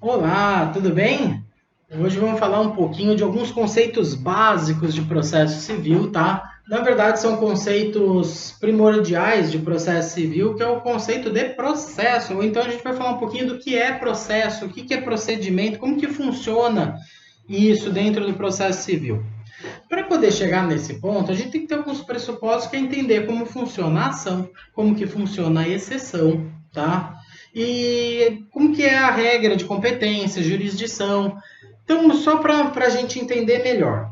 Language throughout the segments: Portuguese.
Olá, tudo bem? Hoje vamos falar um pouquinho de alguns conceitos básicos de processo civil, tá? Na verdade, são conceitos primordiais de processo civil, que é o conceito de processo. Ou então a gente vai falar um pouquinho do que é processo, o que é procedimento, como que funciona isso dentro do processo civil. Para poder chegar nesse ponto, a gente tem que ter alguns pressupostos que é entender como funciona a ação, como que funciona a exceção, tá? E como que é a regra de competência, jurisdição. Então, só para a gente entender melhor.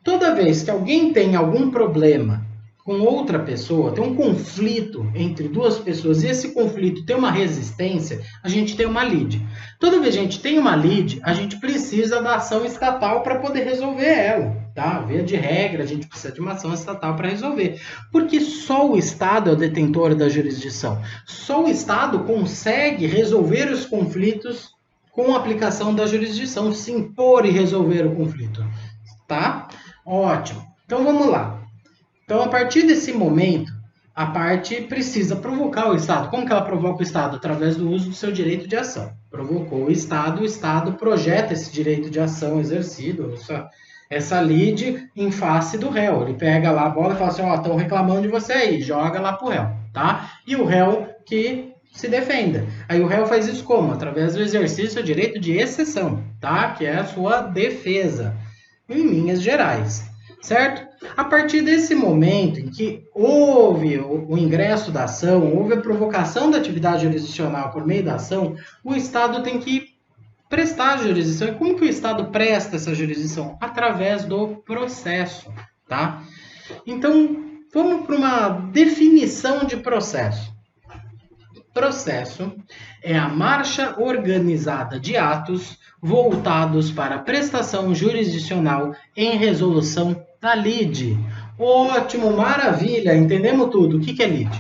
Toda vez que alguém tem algum problema com outra pessoa, tem um conflito entre duas pessoas e esse conflito tem uma resistência, a gente tem uma lide. Toda vez que a gente tem uma lide, a gente precisa da ação estatal para poder resolver ela. Tá? Via de regra, a gente precisa de uma ação estatal para resolver. Porque só o Estado é o detentor da jurisdição. Só o Estado consegue resolver os conflitos com a aplicação da jurisdição, se impor e resolver o conflito. Tá? Ótimo. Então vamos lá. Então, a partir desse momento, a parte precisa provocar o Estado. Como que ela provoca o Estado? Através do uso do seu direito de ação. Provocou o Estado projeta esse direito de ação exercido, essa lide em face do réu. Ele pega lá a bola e fala assim, ó, estão reclamando de você aí, joga lá pro réu, tá? E o réu que se defenda. Aí o réu faz isso como? Através do exercício do direito de exceção, tá? Que é a sua defesa, em linhas gerais, certo? A partir desse momento em que houve o ingresso da ação, houve a provocação da atividade jurisdicional por meio da ação, o Estado tem que prestar jurisdição. E como que o Estado presta essa jurisdição? Através do processo, tá? Então, vamos para uma definição de processo. Processo é a marcha organizada de atos voltados para a prestação jurisdicional em resolução da lide. Ótimo, maravilha, entendemos tudo. O que é lide?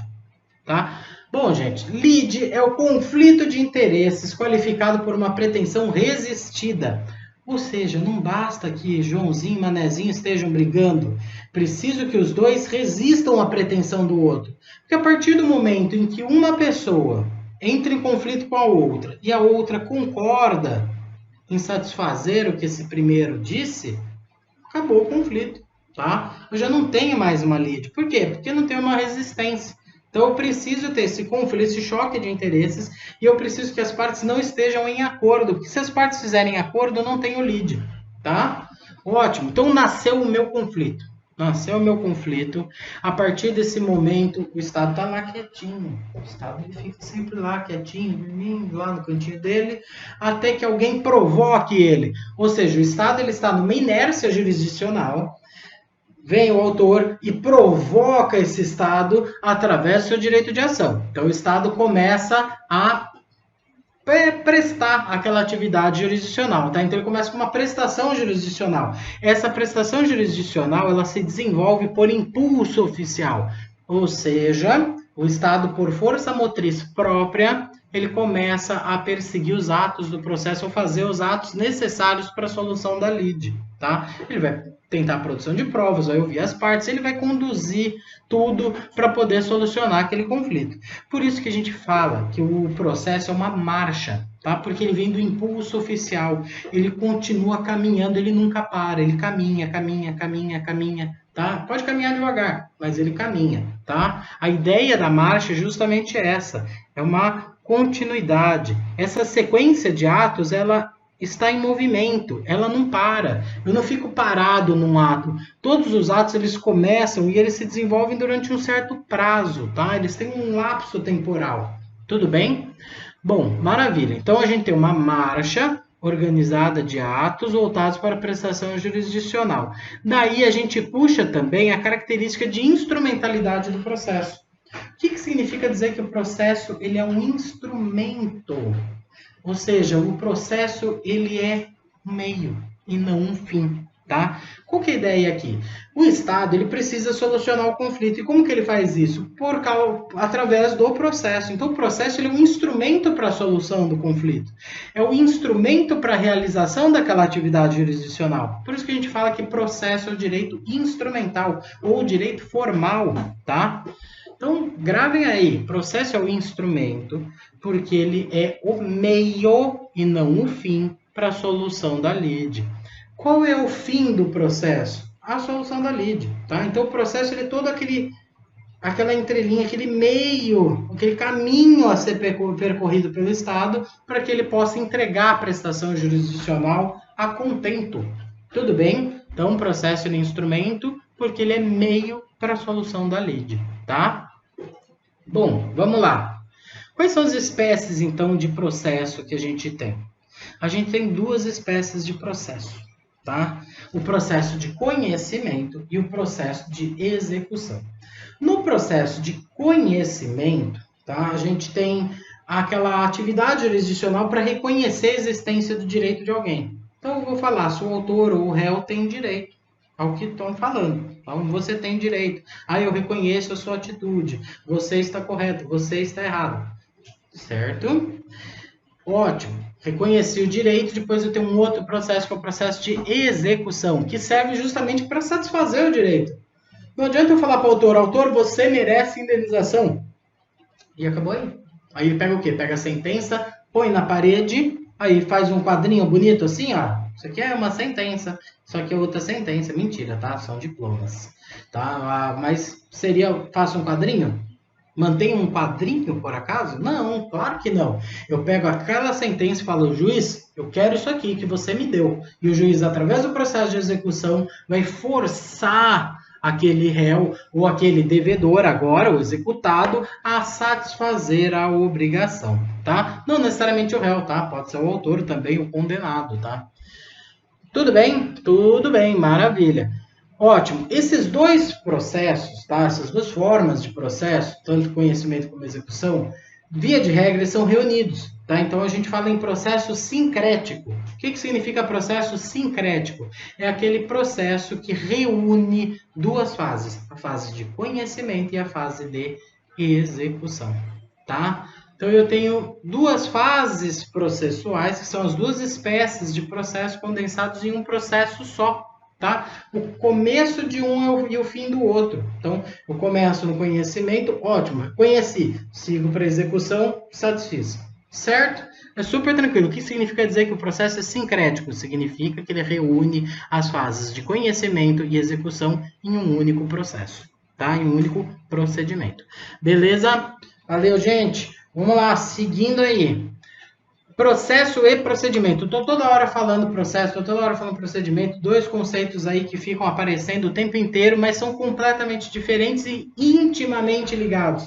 Tá? Bom, gente, lide é o conflito de interesses qualificado por uma pretensão resistida. Ou seja, não basta que Joãozinho e Manezinho estejam brigando. Preciso que os dois resistam à pretensão do outro. Porque a partir do momento em que uma pessoa entra em conflito com a outra e a outra concorda em satisfazer o que esse primeiro disse, acabou o conflito. Tá? Eu já não tenho mais uma lide. Por quê? Porque não tem uma resistência. Então eu preciso ter esse conflito, esse choque de interesses, e eu preciso que as partes não estejam em acordo, porque se as partes fizerem acordo, eu não tenho lead, tá? Ótimo, então nasceu o meu conflito. Nasceu o meu conflito. A partir desse momento, o Estado está lá quietinho. O Estado ele fica sempre lá quietinho, dormindo lá no cantinho dele, até que alguém provoque ele. Ou seja, o Estado ele está numa inércia jurisdicional, vem o autor e provoca esse Estado através do seu direito de ação. Então, o Estado começa a prestar aquela atividade jurisdicional, tá? Então ele começa com uma prestação jurisdicional. Essa prestação jurisdicional, ela se desenvolve por impulso oficial, ou seja, o Estado, por força motriz própria, ele começa a perseguir os atos do processo ou fazer os atos necessários para a solução da lide, tá? Ele vai tentar a produção de provas, vai ouvir as partes, ele vai conduzir tudo para poder solucionar aquele conflito. Por isso que a gente fala que o processo é uma marcha, tá? Porque ele vem do impulso oficial, ele continua caminhando, ele nunca para, ele caminha, caminha, caminha, caminha, tá? Pode caminhar devagar, mas ele caminha, tá? A ideia da marcha é justamente essa, é uma continuidade. Essa sequência de atos, ela está em movimento, ela não para. Eu não fico parado num ato. Todos os atos eles começam e eles se desenvolvem durante um certo prazo, tá? Eles têm um lapso temporal. Tudo bem? Bom, maravilha. Então a gente tem uma marcha organizada de atos voltados para a prestação jurisdicional. Daí a gente puxa também a característica de instrumentalidade do processo. O que significa dizer que o processo ele é um instrumento? Ou seja, o processo ele é um meio e não um fim, tá? Qual que é a ideia aqui? O Estado ele precisa solucionar o conflito. E como que ele faz isso? Através do processo. Então, o processo ele é um instrumento para a solução do conflito. É um instrumento para a realização daquela atividade jurisdicional. Por isso que a gente fala que processo é o direito instrumental ou o direito formal, tá? Então, gravem aí, processo é o instrumento, porque ele é o meio e não o fim para a solução da lead. Qual é o fim do processo? A solução da lead, tá? Então, o processo ele é todo aquela entrelinha, aquele meio, aquele caminho a ser percorrido pelo Estado para que ele possa entregar a prestação jurisdicional a contento. Tudo bem? Então, o processo é instrumento porque ele é meio para a solução da lead, tá? Bom, vamos lá. Quais são as espécies, então, de processo que a gente tem? A gente tem duas espécies de processo, tá? O processo de conhecimento e o processo de execução. No processo de conhecimento, tá? A gente tem aquela atividade jurisdicional para reconhecer a existência do direito de alguém. Então, eu vou falar se o autor ou o réu tem direito ao que estão falando. Então, você tem direito. Aí eu reconheço a sua atitude. Você está correto, você está errado. Certo? Ótimo. Reconheci o direito, depois eu tenho um outro processo, que é o processo de execução, que serve justamente para satisfazer o direito. Não adianta eu falar para o autor, você merece indenização. E acabou aí. Aí ele pega o quê? Pega a sentença, põe na parede, aí faz um quadrinho bonito assim, ó. Isso aqui é uma sentença, isso aqui é outra sentença. Mentira, tá? São diplomas. Tá? Mas seria, faça um quadrinho? Mantém um quadrinho, por acaso? Não, claro que não. Eu pego aquela sentença e falo, juiz, eu quero isso aqui que você me deu. E o juiz, através do processo de execução, vai forçar aquele réu ou aquele devedor, agora o executado, a satisfazer a obrigação, tá? Não necessariamente o réu, tá? Pode ser o autor também, o condenado, tá? Tudo bem? Tudo bem, maravilha. Ótimo. Esses dois processos, tá? Essas duas formas de processo, tanto conhecimento como execução, via de regra, são reunidos, tá? Então, a gente fala em processo sincrético. O que significa processo sincrético? É aquele processo que reúne duas fases, a fase de conhecimento e a fase de execução, tá? Então, eu tenho duas fases processuais, que são as duas espécies de processo condensados em um processo só, tá? O começo de um e o fim do outro. Então, eu começo no conhecimento, ótimo, conheci, sigo para execução, satisfiz. Certo? É super tranquilo. O que significa dizer que o processo é sincrético? Significa que ele reúne as fases de conhecimento e execução em um único processo, tá? Em um único procedimento. Beleza? Valeu, gente! Vamos lá, seguindo aí. Processo e procedimento. Estou toda hora falando processo, estou toda hora falando procedimento. Dois conceitos aí que ficam aparecendo o tempo inteiro, mas são completamente diferentes e intimamente ligados.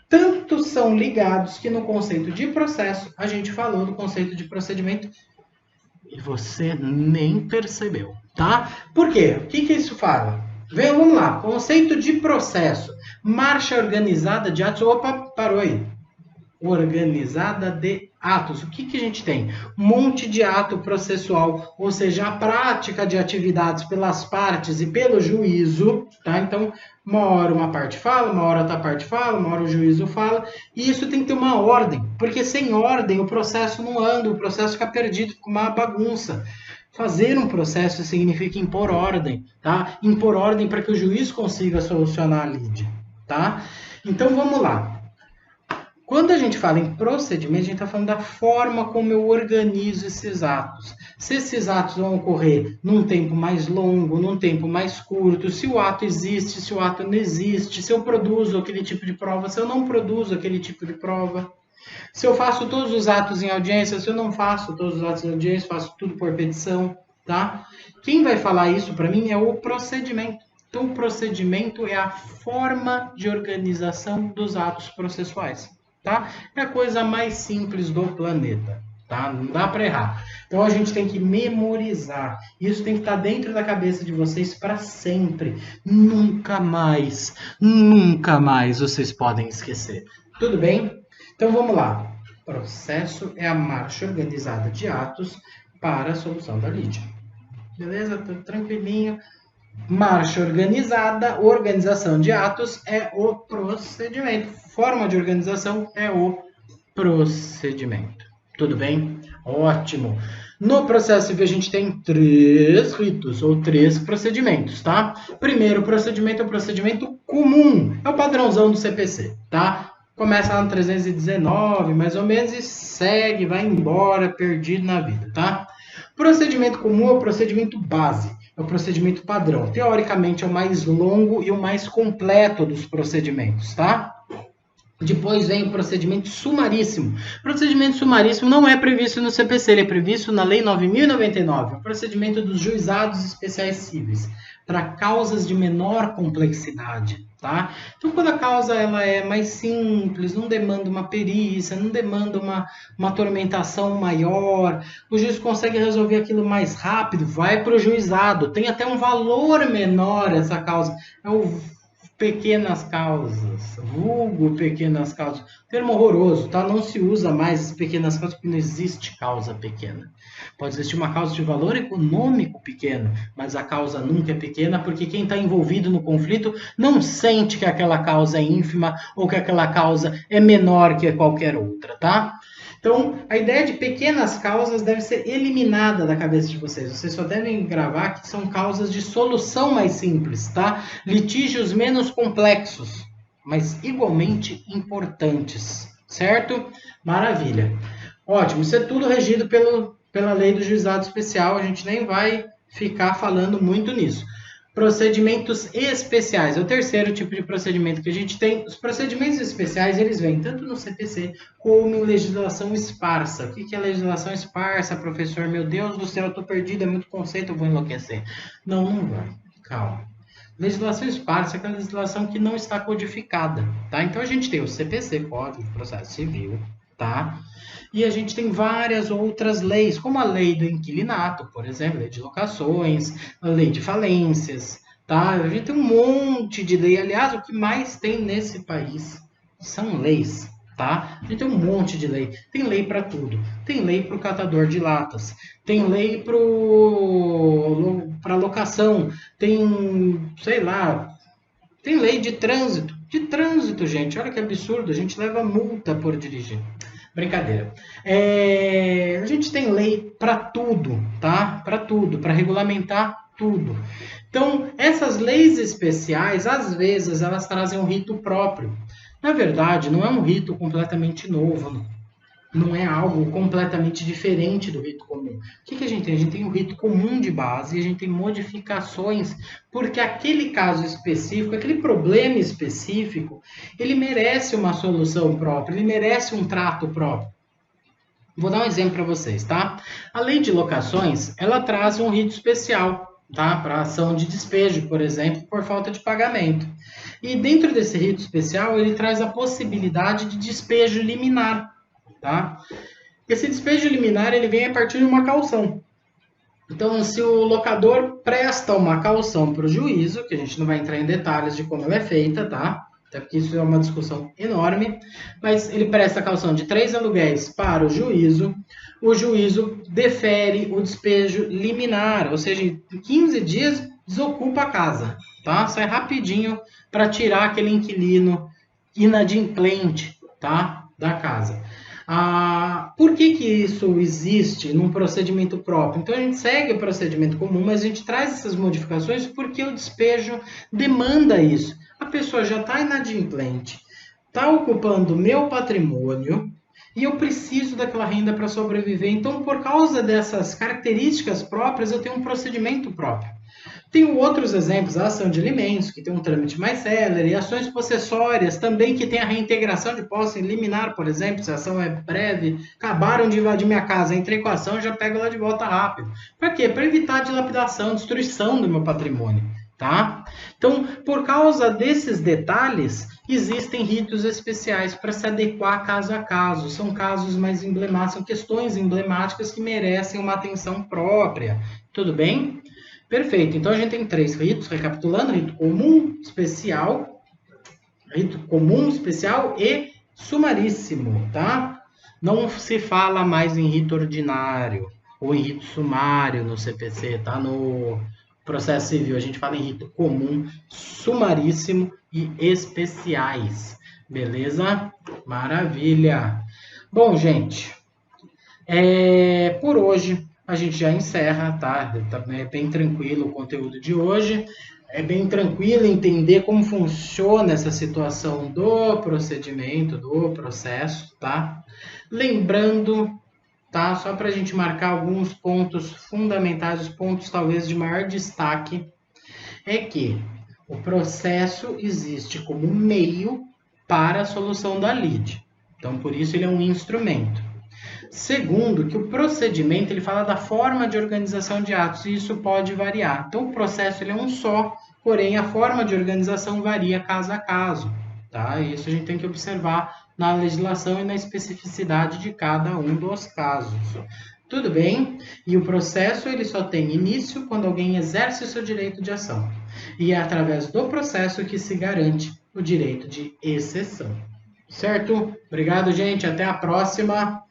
Tanto são ligados que no conceito de processo, a gente falou do conceito de procedimento e você nem percebeu, tá? Por quê? O que isso fala? Vamos lá. Conceito de processo. Marcha organizada de atos. Opa, parou aí. Organizada de atos. O que a gente tem? Um monte de ato processual, ou seja, a prática de atividades pelas partes e pelo juízo, tá? Então, uma hora uma parte fala, uma hora outra parte fala, uma hora o juízo fala, e isso tem que ter uma ordem, porque sem ordem o processo não anda, o processo fica perdido, fica uma bagunça. Fazer um processo significa impor ordem, tá? Impor ordem para que o juiz consiga solucionar a lide, tá? Então, vamos lá. Quando a gente fala em procedimento, a gente está falando da forma como eu organizo esses atos. Se esses atos vão ocorrer num tempo mais longo, num tempo mais curto, se o ato existe, se o ato não existe, se eu produzo aquele tipo de prova, se eu não produzo aquele tipo de prova, se eu faço todos os atos em audiência, se eu não faço todos os atos em audiência, faço tudo por petição, tá? Quem vai falar isso para mim é o procedimento. Então, o procedimento é a forma de organização dos atos processuais. Tá? É a coisa mais simples do planeta, tá? Não dá para errar. Então a gente tem que memorizar. Isso tem que estar dentro da cabeça de vocês para sempre. Nunca mais vocês podem esquecer. Tudo bem? Então vamos lá. Processo é a marcha organizada de atos para a solução da lide. Beleza? Tudo tranquilinho. Marcha organizada, organização de atos é o procedimento. Forma de organização é o procedimento. Tudo bem? Ótimo. No processo civil a gente tem 3 ritos ou 3 procedimentos, tá? Primeiro procedimento é o procedimento comum, é o padrãozão do CPC, tá? Começa lá no 319, mais ou menos, e segue, vai embora, perdido na vida, tá? Procedimento comum é o procedimento base, é o procedimento padrão. Teoricamente é o mais longo e o mais completo dos procedimentos, tá? Depois vem o procedimento sumaríssimo. O procedimento sumaríssimo não é previsto no CPC, ele é previsto na Lei 9.099, o procedimento dos juizados especiais cíveis, para causas de menor complexidade, tá? Então, quando a causa ela é mais simples, não demanda uma perícia, não demanda uma tormentação maior, o juiz consegue resolver aquilo mais rápido, vai para o juizado, tem até um valor menor essa causa. É o pequenas causas, vulgo pequenas causas. Termo horroroso, tá? Não se usa mais pequenas causas porque não existe causa pequena. Pode existir uma causa de valor econômico pequeno, mas a causa nunca é pequena porque quem está envolvido no conflito não sente que aquela causa é ínfima ou que aquela causa é menor que qualquer outra, tá? Então, a ideia de pequenas causas deve ser eliminada da cabeça de vocês. Vocês só devem gravar que são causas de solução mais simples, tá? Litígios menos complexos, mas igualmente importantes, certo? Maravilha. Ótimo, isso é tudo regido pela lei do juizado especial, a gente nem vai ficar falando muito nisso. Procedimentos especiais, é o terceiro tipo de procedimento que a gente tem. Os procedimentos especiais, eles vêm tanto no CPC como em legislação esparsa. O que é legislação esparsa, professor? Meu Deus do céu, eu estou perdido, é muito conceito, eu vou enlouquecer. Não, não vai. Calma. Legislação esparsa é aquela legislação que não está codificada, tá? Então a gente tem o CPC, Código de Processo Civil, tá? E a gente tem várias outras leis, como a lei do inquilinato, por exemplo, lei de locações, a lei de falências, tá? A gente tem um monte de lei. Aliás, o que mais tem nesse país são leis, tá? A gente tem um monte de lei. Tem lei para tudo. Tem lei para o catador de latas, tem lei para locação, tem, sei lá, tem lei de trânsito. De trânsito, gente, olha que absurdo, a gente leva multa por dirigir. Brincadeira. A gente tem lei para tudo, tá? Para tudo, para regulamentar tudo. Então, essas leis especiais, às vezes, elas trazem um rito próprio. Na verdade, não é um rito completamente novo, não é algo completamente diferente do rito comum. O que a gente tem? A gente tem o rito comum de base e a gente tem modificações, porque aquele caso específico, aquele problema específico, ele merece uma solução própria, ele merece um trato próprio. Vou dar um exemplo para vocês, tá? A lei de locações, ela traz um rito especial, tá? Para ação de despejo, por exemplo, por falta de pagamento. E dentro desse rito especial, ele traz a possibilidade de despejo liminar, tá? Esse despejo liminar ele vem a partir de uma caução. Então, se o locador presta uma caução para o juízo, que a gente não vai entrar em detalhes de como ela é feita, tá? Até porque isso é uma discussão enorme, mas ele presta a caução de 3 aluguéis para o juízo defere o despejo liminar, ou seja, em 15 dias desocupa a casa, tá? Sai rapidinho para tirar aquele inquilino inadimplente, tá? Da casa. Por que isso existe num procedimento próprio? Então a gente segue o procedimento comum, mas a gente traz essas modificações porque o despejo demanda isso. A pessoa já está inadimplente, está ocupando o meu patrimônio e eu preciso daquela renda para sobreviver. Então, por causa dessas características próprias, eu tenho um procedimento próprio. Tem outros exemplos, a ação de alimentos, que tem um trâmite mais célere, e ações possessórias também, que tem a reintegração de posse liminar, por exemplo, se a ação é breve, acabaram de invadir minha casa, entrei com a ação, já pego ela de volta rápido. Para quê? Para evitar a dilapidação, destruição do meu patrimônio, tá? Então, por causa desses detalhes, existem ritos especiais para se adequar caso a caso. São casos mais emblemáticos, são questões emblemáticas que merecem uma atenção própria. Tudo bem? Perfeito. Então a gente tem 3 ritos, recapitulando: rito comum, especial e sumaríssimo, tá? Não se fala mais em rito ordinário ou em rito sumário no CPC, tá? No processo civil a gente fala em rito comum, sumaríssimo e especiais. Beleza? Maravilha. Bom, gente, Por hoje, a gente já encerra, tá? É bem tranquilo o conteúdo de hoje. É bem tranquilo entender como funciona essa situação do procedimento, do processo, tá? Lembrando, tá? Só para a gente marcar alguns pontos fundamentais, os pontos talvez de maior destaque, é que o processo existe como meio para a solução da lide. Então, por isso ele é um instrumento. Segundo, que o procedimento ele fala da forma de organização de atos e isso pode variar. Então, o processo ele é um só, porém a forma de organização varia caso a caso. Tá? Isso a gente tem que observar na legislação e na especificidade de cada um dos casos. Tudo bem? E o processo ele só tem início quando alguém exerce o seu direito de ação. E é através do processo que se garante o direito de exceção. Certo? Obrigado, gente. Até a próxima.